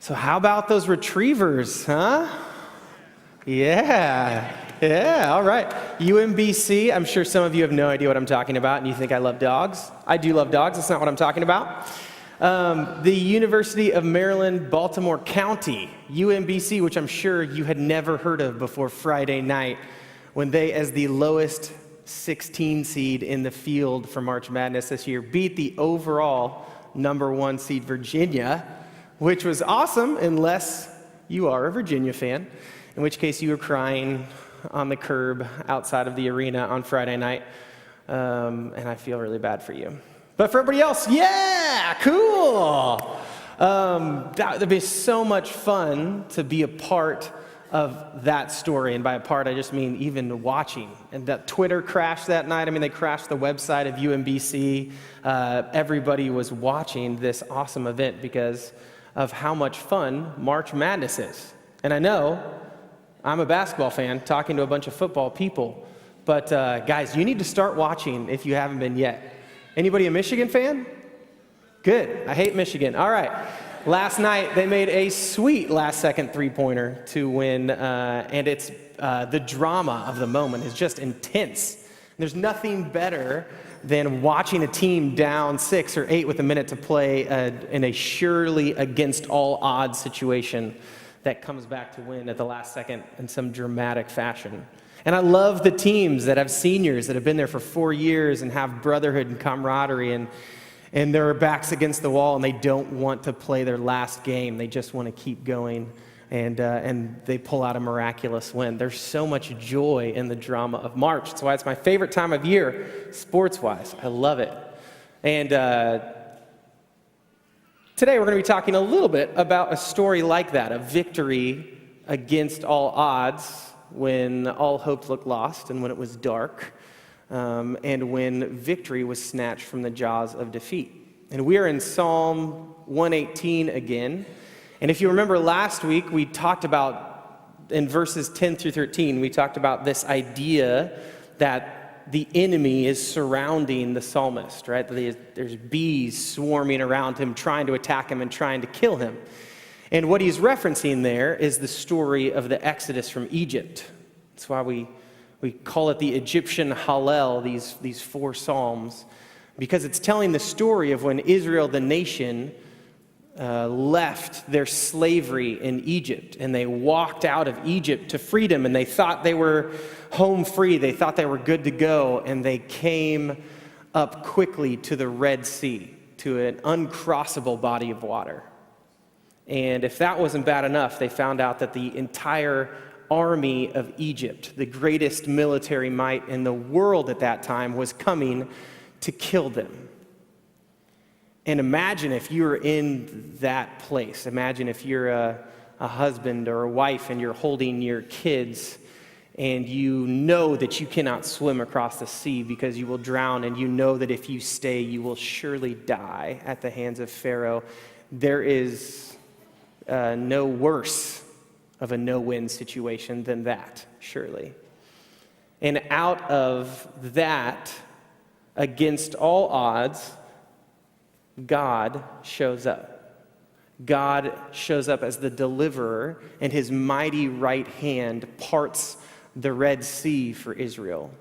So how about those retrievers, huh? Yeah, all right. UMBC, I'm sure some of you have no idea what I'm talking about and you think I love dogs. I do love dogs, that's not what I'm talking about. The University of Maryland, Baltimore County, UMBC, which I'm sure you had never heard of before Friday night, when they, as the lowest 16 seed in the field for March Madness this year, beat the overall number 1 seed Virginia, which was awesome unless you are a Virginia fan, in which case you were crying on the curb outside of the arena on Friday night, and I feel really bad for you. But for everybody else, yeah, cool. That'd be so much fun to be a part of that story, and by a part I just mean even watching. And that Twitter crashed that night. I mean, they crashed the website of UMBC. Everybody was watching this awesome event because of how much fun March Madness is. And I know I'm a basketball fan talking to a bunch of football people, but guys, you need to start watching if you haven't been yet. Anybody a Michigan fan? Good. I hate Michigan. All right. Last night, they made a sweet last-second three-pointer to win, and it's the drama of the moment is just intense. There's nothing better than watching a team down 6 or 8 with a minute to play in a surely against all odds situation that comes back to win at the last second in some dramatic fashion. And I love the teams that have seniors that have been there for 4 years and have brotherhood and camaraderie, and their backs against the wall, and they don't want to play their last game. They just want to keep going, and they pull out a miraculous win. There's so much joy in the drama of March. That's why it's my favorite time of year, sports-wise. I love it. And today we're going to be talking a little bit about a story like that, a victory against all odds when all hope looked lost and when it was dark, and when victory was snatched from the jaws of defeat. And we are in Psalm 118 again. And if you remember last week, we talked about, in verses 10 through 13, we talked about this idea that the enemy is surrounding the psalmist, right? There's bees swarming around him, trying to attack him and trying to kill him. And what he's referencing there is the story of the Exodus from Egypt. That's why we call it the Egyptian Hallel, these 4 psalms, because it's telling the story of when Israel, the nation, left their slavery in Egypt, and they walked out of Egypt to freedom, and they thought they were home free. They thought they were good to go, and they came up quickly to the Red Sea, to an uncrossable body of water. And if that wasn't bad enough, they found out that the entire army of Egypt, the greatest military might in the world at that time, was coming to kill them. And imagine if you were in that place. Imagine if you're a husband or a wife and you're holding your kids and you know that you cannot swim across the sea because you will drown, and you know that if you stay, you will surely die at the hands of Pharaoh. There is no worse of a no-win situation than that, surely. And out of that, against all odds, God shows up. God shows up as the deliverer, and his mighty right hand parts the Red Sea for Israel.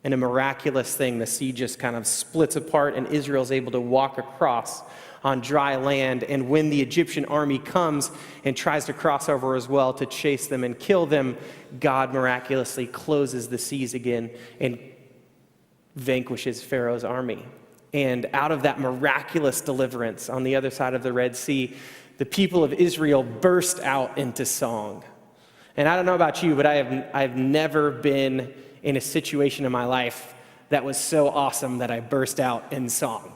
In a miraculous thing, the sea just kind of splits apart, and Israel's able to walk across on dry land. And when the Egyptian army comes and tries to cross over as well to chase them and kill them, God miraculously closes the seas again and vanquishes Pharaoh's army. And out of that miraculous deliverance on the other side of the Red Sea, the people of Israel burst out into song. And I don't know about you, but I've never been in a situation in my life that was so awesome that I burst out in song.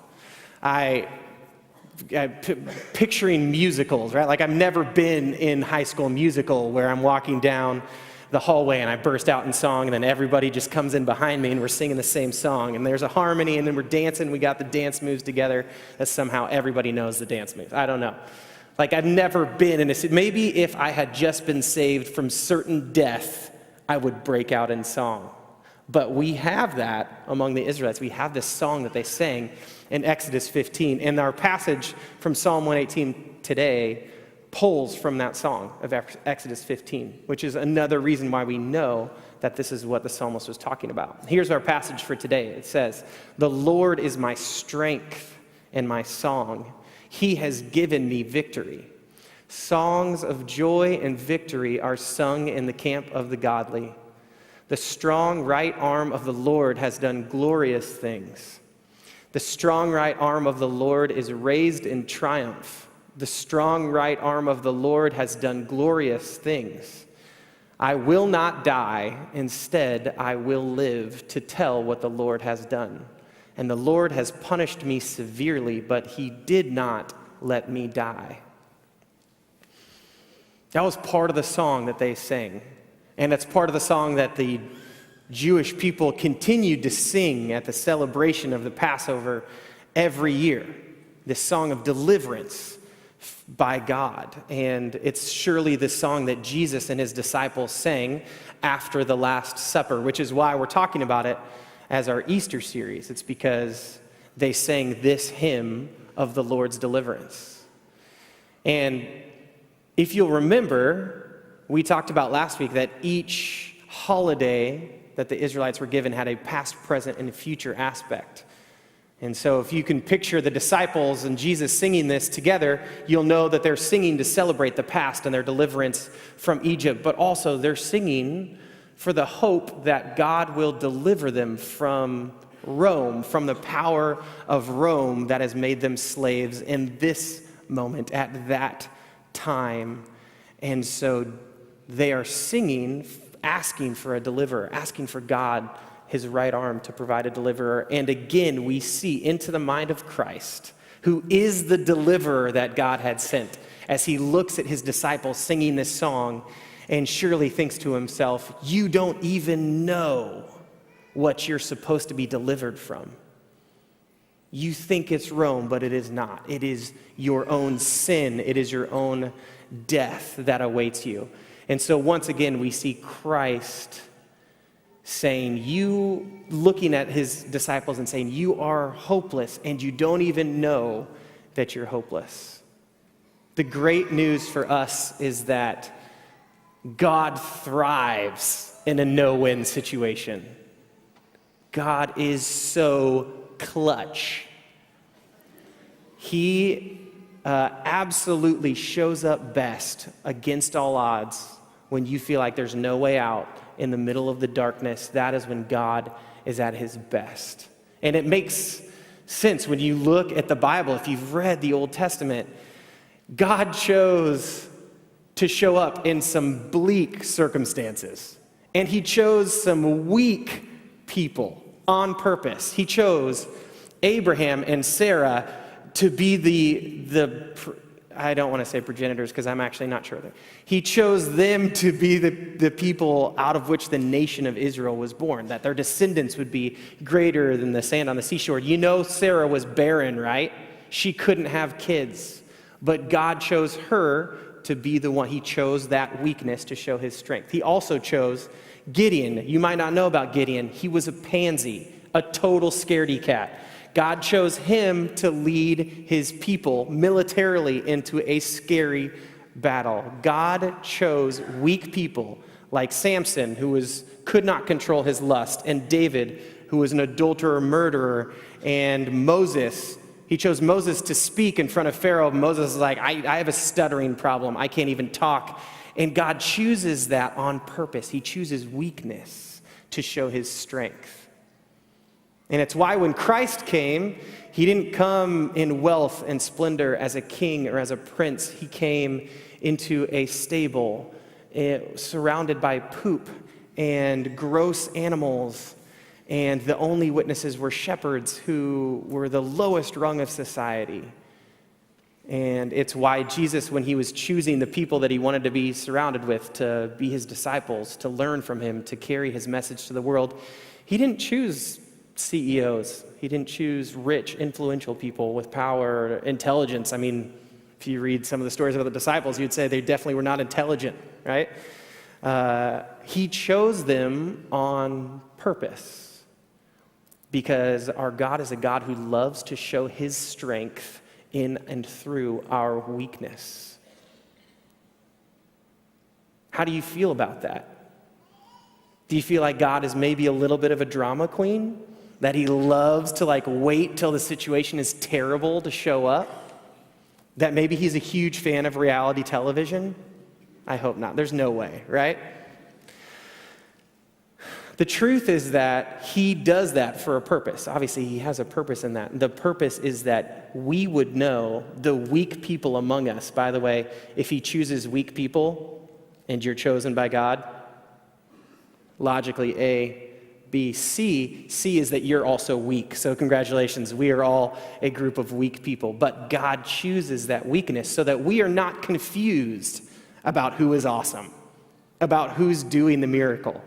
Picturing musicals, right? Like, I've never been in High School Musical where I'm walking down the hallway and I burst out in song, and then everybody just comes in behind me and we're singing the same song, and there's a harmony, and then we're dancing. We got the dance moves together that somehow everybody knows the dance moves. I don't know. Like, I've never been in a, maybe if I had just been saved from certain death, I would break out in song. But we have that among the Israelites. We have this song that they sang in Exodus 15. And our passage from Psalm 118 today pulls from that song of Exodus 15, which is another reason why we know that this is what the psalmist was talking about. Here's our passage for today. It says, "The Lord is my strength and my song. He has given me victory. Songs of joy and victory are sung in the camp of the godly. The strong right arm of the Lord has done glorious things. The strong right arm of the Lord is raised in triumph. The strong right arm of the Lord has done glorious things. I will not die. Instead, I will live to tell what the Lord has done. And the Lord has punished me severely, but he did not let me die." That was part of the song that they sang. And it's part of the song that the Jewish people continued to sing at the celebration of the Passover every year. This song of deliverance by God. And it's surely the song that Jesus and his disciples sang after the Last Supper, which is why we're talking about it as our Easter series. It's because they sang this hymn of the Lord's deliverance. And if you'll remember, we talked about last week that each holiday that the Israelites were given had a past, present, and future aspect. And so if you can picture the disciples and Jesus singing this together, you'll know that they're singing to celebrate the past and their deliverance from Egypt, but also they're singing for the hope that God will deliver them from Rome, from the power of Rome that has made them slaves in this moment, at that time. And so they are singing, asking for a deliverer, asking for God, his right arm, to provide a deliverer. And again, we see into the mind of Christ, who is the deliverer that God had sent, as he looks at his disciples singing this song and surely thinks to himself, you don't even know what you're supposed to be delivered from. You think it's Rome, but it is not. It is your own sin. It is your own death that awaits you. And so once again, we see Christ saying, looking at his disciples and saying, you are hopeless and you don't even know that you're hopeless. The great news for us is that God thrives in a no-win situation. God is so clutch. He absolutely shows up best against all odds when you feel like there's no way out in the middle of the darkness. That is when God is at his best. And it makes sense when you look at the Bible. If you've read the Old Testament, God chose to show up in some bleak circumstances. And he chose some weak people on purpose. He chose Abraham and Sarah to be the I don't want to say progenitors because I'm actually not sure. He chose them to be the people out of which the nation of Israel was born, that their descendants would be greater than the sand on the seashore. You know Sarah was barren, right? She couldn't have kids. But God chose her to be the one. He chose that weakness to show his strength. He also chose Gideon. You might not know about Gideon. He was a pansy, a total scaredy cat. God chose him to lead his people militarily into a scary battle. God chose weak people like Samson, who could not control his lust, and David, who was an adulterer, murderer, and Moses. He chose Moses to speak in front of Pharaoh. Moses is like, I have a stuttering problem. I can't even talk. And God chooses that on purpose. He chooses weakness to show his strength. And it's why when Christ came, he didn't come in wealth and splendor as a king or as a prince. He came into a stable surrounded by poop and gross animals. And the only witnesses were shepherds who were the lowest rung of society. And it's why Jesus, when he was choosing the people that he wanted to be surrounded with, to be his disciples, to learn from him, to carry his message to the world, he didn't choose CEOs. He didn't choose rich, influential people with power or intelligence. I mean, if you read some of the stories about the disciples, you'd say they definitely were not intelligent, right? He chose them on purpose because our God is a God who loves to show his strength in and through our weakness. How do you feel about that? Do you feel like God is maybe a little bit of a drama queen? That he loves to wait till the situation is terrible to show up? That maybe he's a huge fan of reality television? I hope not. There's no way, right? The truth is that he does that for a purpose. Obviously, he has a purpose in that. The purpose is that we would know the weak people among us. By the way, if he chooses weak people and you're chosen by God, logically A, B, C is that you're also weak. So congratulations, we are all a group of weak people. But God chooses that weakness so that we are not confused about who is awesome, about who's doing the miracle.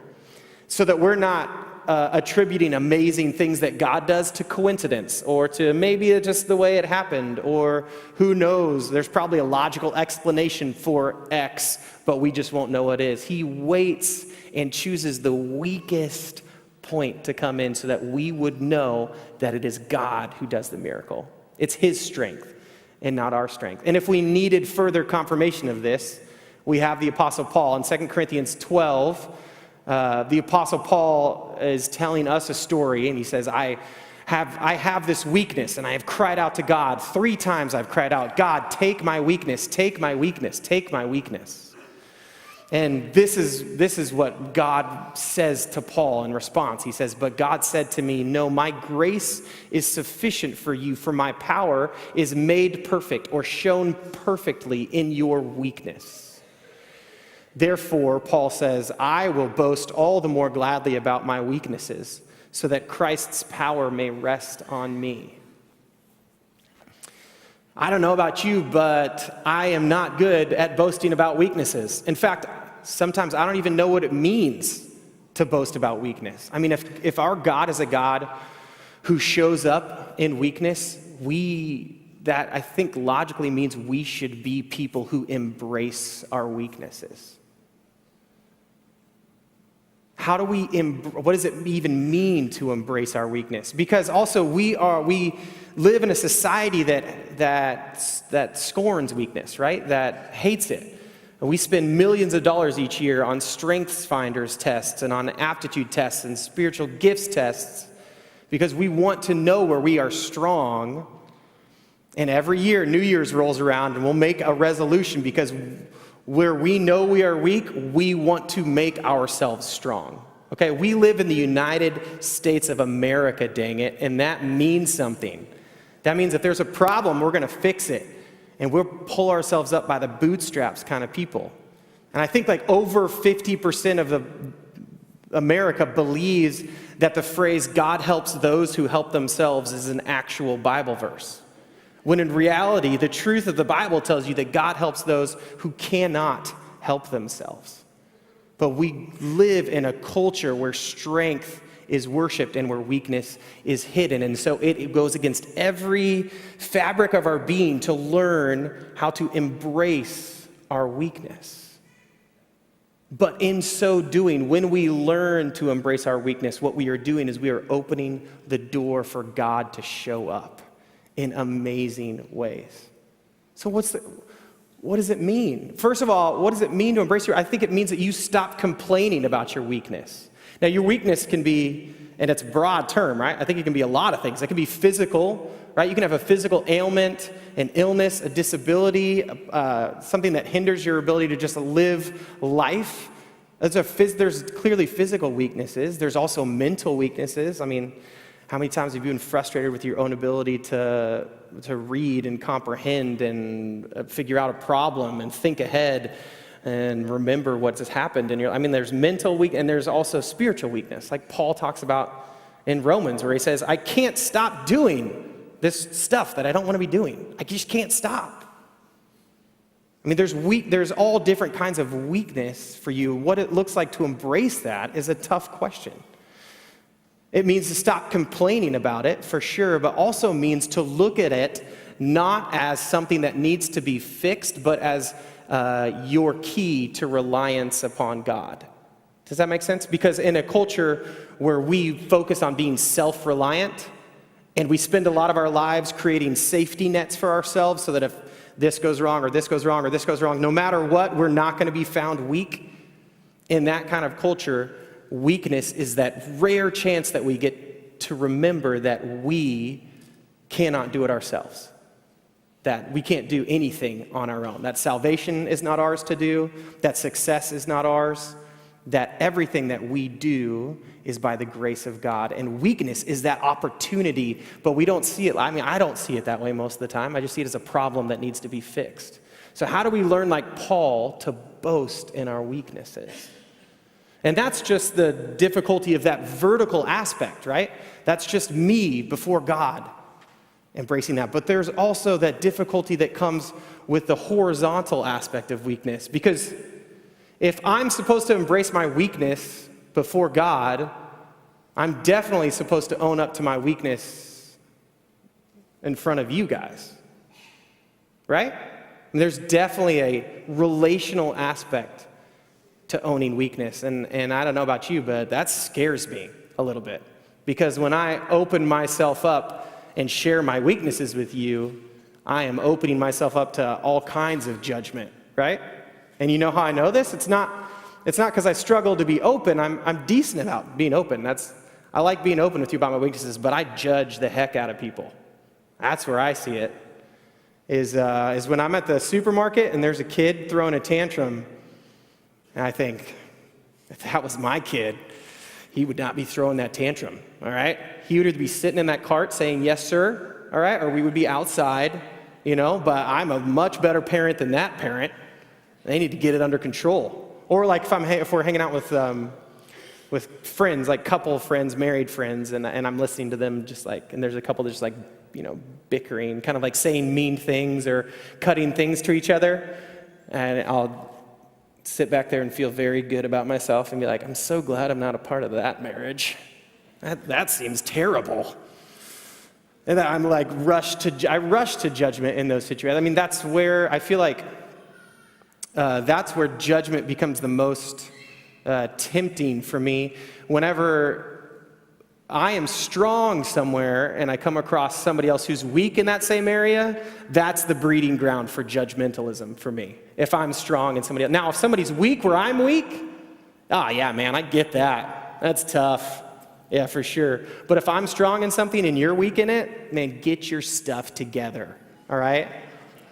So that we're not attributing amazing things that God does to coincidence or to maybe just the way it happened, or who knows, there's probably a logical explanation for X, but we just won't know what it is. He waits and chooses the weakest point to come in so that we would know that it is God who does the miracle. It's his strength and not our strength. And if we needed further confirmation of this, we have the Apostle Paul in 2 Corinthians 12. The Apostle Paul is telling us a story, and he says, I have this weakness, and I have cried out to God. 3 times I've cried out, God, take my weakness, take my weakness, take my weakness. And this is what God says to Paul in response. He says, but God said to me, no, my grace is sufficient for you, for my power is made perfect or shown perfectly in your weakness. Therefore, Paul says, I will boast all the more gladly about my weaknesses, so that Christ's power may rest on me. I don't know about you, but I am not good at boasting about weaknesses. In fact, sometimes I don't even know what it means to boast about weakness. I mean, if our God is a God who shows up in weakness, that I think logically means we should be people who embrace our weaknesses. What does it even mean to embrace our weakness? Because also we live in a society that scorns weakness, right? That hates it. And we spend millions of dollars each year on Strengths Finders tests and on aptitude tests and spiritual gifts tests because we want to know where we are strong. And every year, New Year's rolls around and we'll make a resolution because where we know we are weak, we want to make ourselves strong. Okay, we live in the United States of America, dang it, and that means something. That means if there's a problem, we're going to fix it. And we'll pull ourselves up by the bootstraps kind of people. And I think over 50% of America believes that the phrase, God helps those who help themselves, is an actual Bible verse. When in reality, the truth of the Bible tells you that God helps those who cannot help themselves. But we live in a culture where strength is worshiped and where weakness is hidden. And so it goes against every fabric of our being to learn how to embrace our weakness. But in so doing, when we learn to embrace our weakness, what we are doing is we are opening the door for God to show up in amazing ways. So what does it mean? First of all, what does it mean to embrace I think it means that you stop complaining about your weakness. Now, your weakness can be, and it's a broad term, right? I think it can be a lot of things. It can be physical, right? You can have a physical ailment, an illness, a disability, something that hinders your ability to just live life. There's clearly physical weaknesses. There's also mental weaknesses. I mean, how many times have you been frustrated with your own ability to read and comprehend and figure out a problem and think ahead and remember what has happened in there's mental weakness and there's also spiritual weakness, like Paul talks about in Romans, where he says, I can't stop doing this stuff that I don't want to be doing. I just can't stop. I mean, there's all different kinds of weakness for you. What it looks like to embrace that is a tough question. It means to stop complaining about it, for sure, but also means to look at it not as something that needs to be fixed, but as your key to reliance upon God. Does that make sense? Because in a culture where we focus on being self-reliant, and we spend a lot of our lives creating safety nets for ourselves so that if this goes wrong or this goes wrong or this goes wrong, no matter what, we're not going to be found weak. In that kind of culture, weakness is that rare chance that we get to remember that we cannot do it ourselves, that we can't do anything on our own, that salvation is not ours to do, that success is not ours, that everything that we do is by the grace of God. And weakness is that opportunity, but we don't see it. I mean, I don't see it that way most of the time. I just see it as a problem that needs to be fixed. So how do we learn, like Paul, to boast in our weaknesses? And that's just the difficulty of that vertical aspect, right? That's just me before God embracing that. But there's also that difficulty that comes with the horizontal aspect of weakness. Because if I'm supposed to embrace my weakness before God, I'm definitely supposed to own up to my weakness in front of you guys, right? And there's definitely a relational aspect to owning weakness. And I don't know about you, but that scares me a little bit. Because when I open myself up and share my weaknesses with you, I am opening myself up to all kinds of judgment, right? And you know how I know this? It's not because I struggle to be open. I'm decent about being open. I like being open with you about my weaknesses, but I judge the heck out of people. That's where I see it, is when I'm at the supermarket and there's a kid throwing a tantrum, and I think, if that was my kid, he would not be throwing that tantrum, all right? He would either be sitting in that cart saying, yes, sir, all right? Or we would be outside, but I'm a much better parent than that parent. They need to get it under control. Or like if we're hanging out with friends, like couple friends, married friends, and I'm listening to them and there's a couple that's just like, bickering, kind of like saying mean things or cutting things to each other, and I'll sit back there and feel very good about myself and be like, I'm so glad I'm not a part of that marriage. That seems terrible. And then I'm like I rush to judgment in those situations. I mean, that's where I feel like that's where judgment becomes the most tempting for me. Whenever I am strong somewhere and I come across somebody else who's weak in that same area, that's the breeding ground for judgmentalism for me. If I'm strong and somebody else. Now, if somebody's weak where I'm weak, yeah, man, I get that. That's tough. Yeah, for sure. But if I'm strong in something and you're weak in it, man, get your stuff together, all right?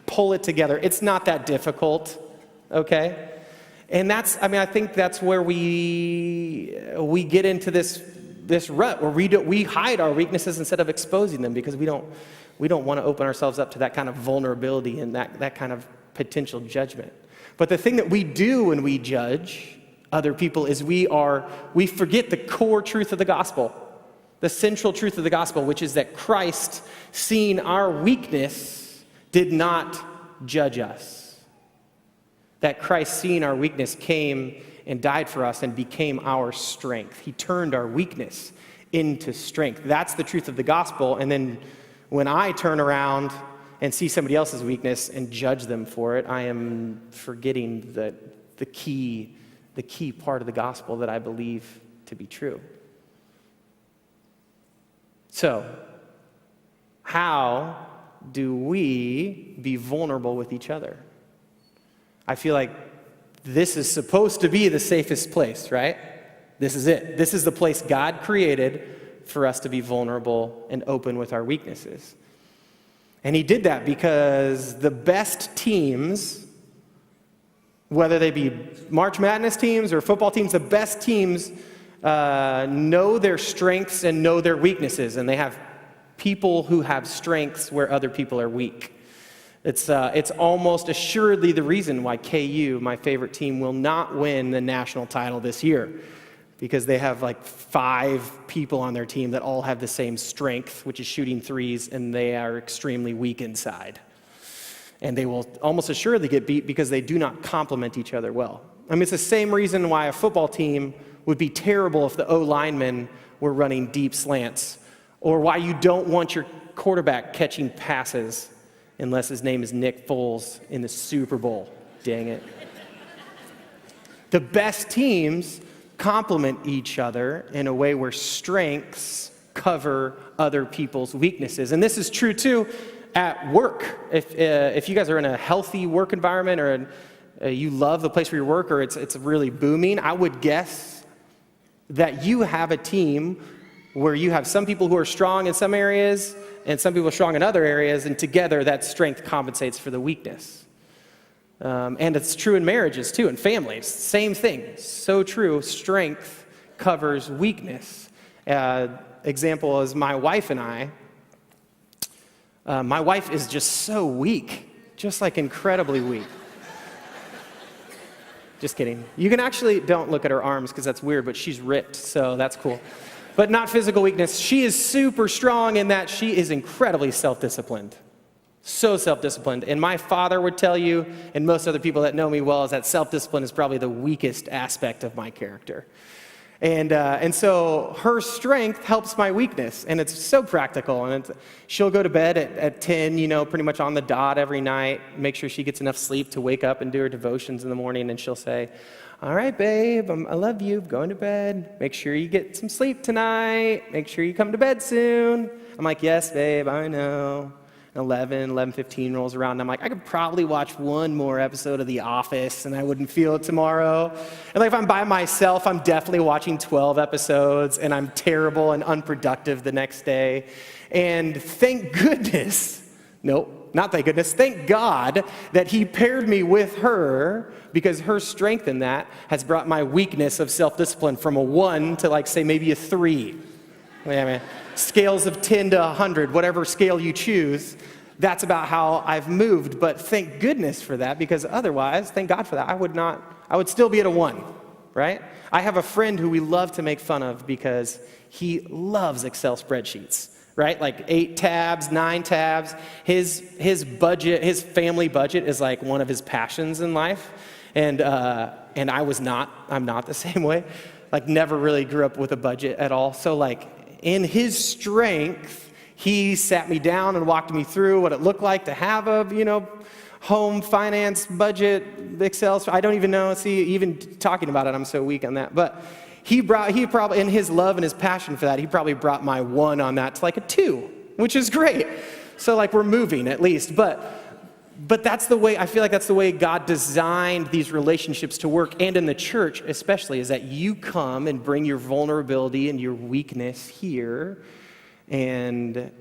Pull it together. It's not that difficult, okay? And I think that's where we get into this rut where we hide our weaknesses instead of exposing them because we don't want to open ourselves up to that kind of vulnerability and that kind of potential judgment. But the thing that we do when we judge other people is we forget the core truth of the gospel, the central truth of the gospel, which is that Christ, seeing our weakness, did not judge us. That Christ, seeing our weakness, came and died for us and became our strength. He turned our weakness into strength. That's the truth of the gospel. And then when I turn around and see somebody else's weakness and judge them for it, I am forgetting the key part of the gospel that I believe to be true. So, how do we be vulnerable with each other? I feel like this is supposed to be the safest place, right? This is it. This is the place God created for us to be vulnerable and open with our weaknesses. And he did that because the best teams, whether they be March Madness teams or football teams, the best teams know their strengths and know their weaknesses, and they have people who have strengths where other people are weak. It's almost assuredly the reason why KU, my favorite team, will not win the national title this year, because they have like 5 people on their team that all have the same strength, which is shooting threes, and they are extremely weak inside. And they will almost assuredly get beat because they do not complement each other well. I mean, it's the same reason why a football team would be terrible if the O-linemen were running deep slants, or why you don't want your quarterback catching passes unless his name is Nick Foles in the Super Bowl. Dang it. The best teams complement each other in a way where strengths cover other people's weaknesses. And this is true too at work. If you guys are in a healthy work environment or you love the place where you work, or it's really booming, I would guess that you have a team where you have some people who are strong in some areas and some people are strong in other areas, and together that strength compensates for the weakness. And it's true in marriages too, in families. Same thing. So true. Strength covers weakness. Example is my wife and I. My wife is just so weak, just like incredibly weak. Just kidding. You can actually, don't look at her arms because that's weird, but she's ripped, so that's cool. But not physical weakness. She is super strong in that she is incredibly self-disciplined. So self-disciplined. And my father would tell you, and most other people that know me well, is that self-discipline is probably the weakest aspect of my character. And so her strength helps my weakness, and it's so practical. And she'll go to bed at 10, pretty much on the dot every night, make sure she gets enough sleep to wake up and do her devotions in the morning, and she'll say, all right, babe, I love you, I'm going to bed. Make sure you get some sleep tonight. Make sure you come to bed soon. I'm like, yes, babe, I know. 11:15 rolls around, and I'm like, I could probably watch one more episode of The Office, and I wouldn't feel it tomorrow. And like if I'm by myself, I'm definitely watching 12 episodes, and I'm terrible and unproductive the next day. And thank goodness, nope, not thank goodness, thank God that he paired me with her, because her strength in that has brought my weakness of self-discipline from a 1 to like, say, maybe a 3. Scales of 10 to 100, whatever scale you choose, that's about how I've moved. But thank goodness for that, because otherwise, thank God for that, I would still be at a 1, right? I have a friend who we love to make fun of because he loves Excel spreadsheets, right? Like 8 tabs, 9 tabs. His budget, his family budget is like one of his passions in life. And I'm not the same way. Like never really grew up with a budget at all. So like, in his strength, he sat me down and walked me through what it looked like to have a, home finance budget, Excel. I don't even know. See, even talking about it, I'm so weak on that. But he probably, in his love and his passion for that, he probably brought my 1 on that to like a 2, which is great. So like we're moving at least. But that's the way, I feel like that's the way God designed these relationships to work, and in the church especially, is that you come and bring your vulnerability and your weakness here, and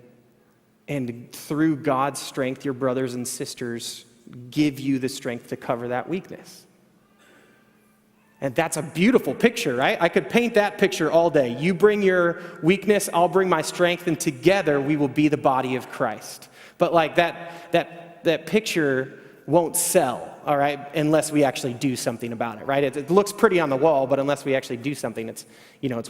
through God's strength, your brothers and sisters give you the strength to cover that weakness. And that's a beautiful picture, right? I could paint that picture all day. You bring your weakness, I'll bring my strength, and together we will be the body of Christ. But like that picture won't sell, all right, unless we actually do something about it, right? It looks pretty on the wall, but unless we actually do something, it's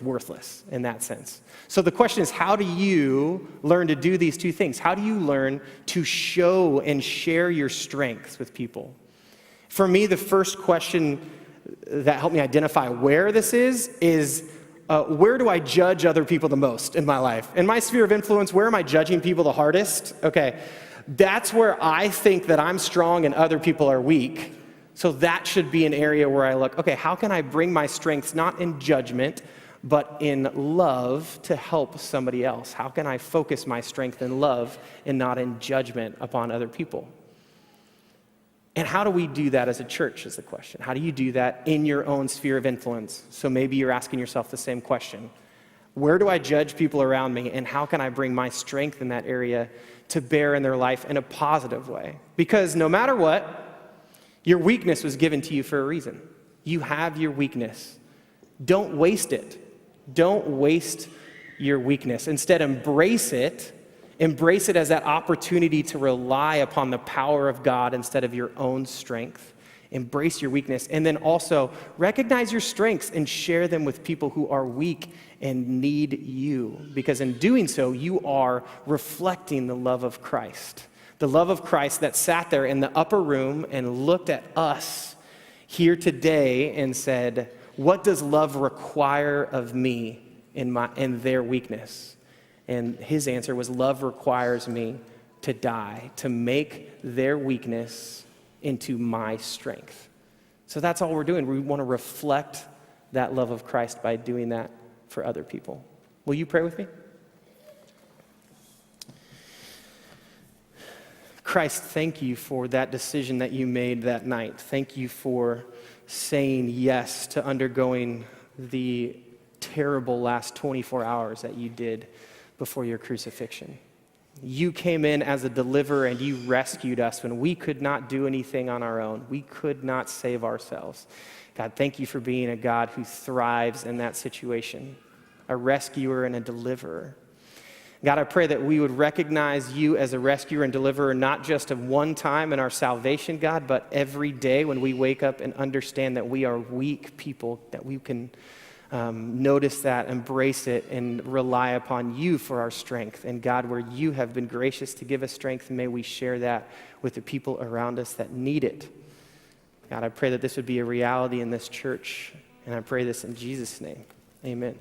worthless in that sense. So the question is, how do you learn to do these two things? How do you learn to show and share your strengths with people? For me, the first question that helped me identify where this is where do I judge other people the most in my life? In my sphere of influence, where am I judging people the hardest? Okay. That's where I think that I'm strong and other people are weak. So that should be an area where I look, okay, how can I bring my strengths not in judgment, but in love to help somebody else? How can I focus my strength in love and not in judgment upon other people? And how do we do that as a church is the question. How do you do that in your own sphere of influence? So maybe you're asking yourself the same question. Where do I judge people around me, and how can I bring my strength in that area to bear in their life in a positive way? Because no matter what, your weakness was given to you for a reason. You have your weakness. Don't waste it. Don't waste your weakness. Instead, embrace it. Embrace it as that opportunity to rely upon the power of God instead of your own strength. Embrace your weakness, and then also recognize your strengths and share them with people who are weak and need you, because in doing so, you are reflecting the love of Christ. The love of Christ that sat there in the upper room and looked at us here today and said, what does love require of me in their weakness? And his answer was, love requires me to die, to make their weakness into my strength. So that's all we're doing. We want to reflect that love of Christ by doing that for other people. Will you pray with me? Christ, thank you for that decision that you made that night. Thank you for saying yes to undergoing the terrible last 24 hours that you did before your crucifixion. You came in as a deliverer and you rescued us when we could not do anything on our own. We could not save ourselves. God, thank you for being a God who thrives in that situation, a rescuer and a deliverer. God, I pray that we would recognize you as a rescuer and deliverer, not just of one time in our salvation, God, but every day when we wake up and understand that we are weak people, that we can notice that, embrace it, and rely upon you for our strength. And God, where you have been gracious to give us strength, may we share that with the people around us that need it. God, I pray that this would be a reality in this church, and I pray this in Jesus' name. Amen.